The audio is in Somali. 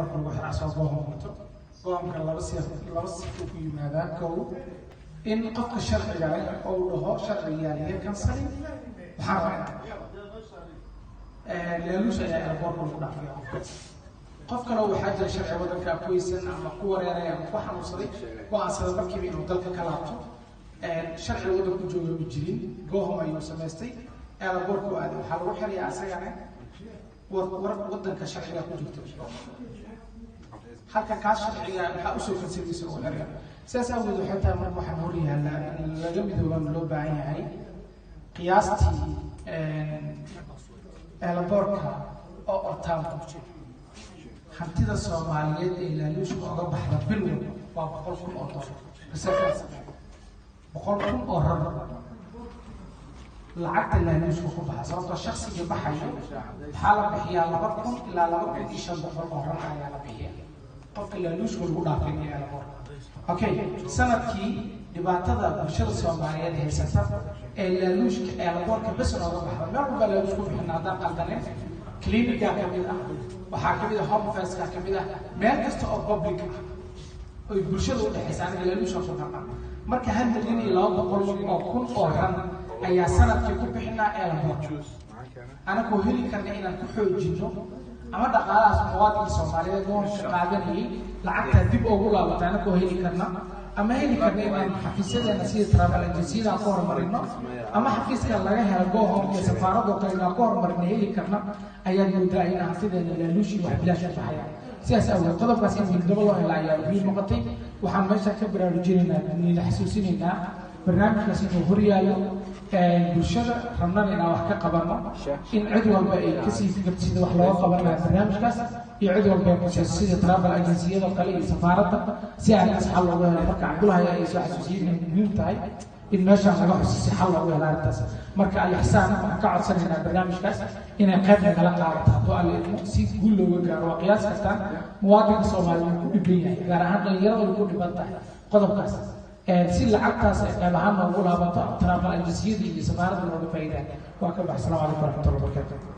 airport lagu xiraa soo boohmato go'aanka laba sifo ku yimaadaan kow in qofka sharciga ah oo dhaho sharciga iyo kansali waxaa rabaa leeluusha ayaa airport lagu dhaafiyaa qof kale waxaa jira sharci wadanka qoysan ama ku wareeraya ama ku xanuunsaday go'aansada markiiba inuu dalka ka laabto sharci wadanku jooga ma jirin goohom ayuu samaystay airportku aad waxaa lagu xirayaa asagana wadanka sharciga ku jirta halka kaas sharciga waxaa usoo kansalkiisa ugu xiraya sidaas awgeed waxay tahay marka waxaan hor yaallaa in laga midooban loo baahan yahay qiyaastii airportka oo ortaan ku jira hantida Soomaaliyeed ee laaluushka uga baxda bil waa 100,000 oo dollar reserve 100,000 oo rar lacagta laaluushka ku baxa sababtoo shakhsiga baxayo waxaa la bixiyaa 2,000 ilaa 2,500 oo rar ayaa la bixiyaa qofka laaluushka lagu dhaafinayo airport okay sanadkii dhibaatada bulshada Soomaaliyeed haysata ee laaluushka airportka bas uga baxda meel walba laaluushka bixina haddaan qaldaneen clinic-ga kamid ah waxaa kamid ah home affairs-ka kamid ah meel kasta oo public ah oo bulshada u dhaxaysa aniga laaluusha ku dhaqan marka 1,200,000 oo ran ayaa sanadkii ku bixinaa airport anagu heli karna inaan ku xoojino ama dhaqaalahaas muwaadinka Soomaaliyeed oo shaqaadanayay lacagta dib ugu laabata anagu heli karna ama heli karna inaan xafiisyadana sida travel agency-da ku horumarino ama xafiiska laga helo goohom iyo safaarado kale ku horumarino heli karna ayaa moodaa in hantideena laaluushi wax bilaash ah baxaya sidaas awgeed qodobkaas in midnimo loo helo ayaa muhiim noqotay waxaan meesha ka baraarujinaynaa in xasuusinaynaa barnaamijkaas inuu horyaalo bulshada rabnana inaan wax ka qabano in cid walba ay kasii fikirto sida wax looga qaban lahaa barnaamijkaas iyo cid walba ay sida travel agency-yada kale iyo safaaradda si aan xal loogu helo marka Cabdullaahi ay soo xasuusiyeen muhiim tahay in meesha laga xusuusiyo xal loogu helo arrintaas marka al-ihsaan waxaan ka codsanaynaa barnaamijkaas inay qayb nagala qaadato hadduu alle si guul looga gaaro waa qiyaas kastaan muwaadinka Soomaaliyeed ku dhiban yahay gaar ahaan dhalinyarada ku dhiban tahay qodobkaas si lacagtaas ay qayb ahaan loogu laabato travel agency-yada iyo safaaradda looga faa'iideeyo waa ka baxsan. Assalaamu calaykum warahmatullahi wabarakatuh.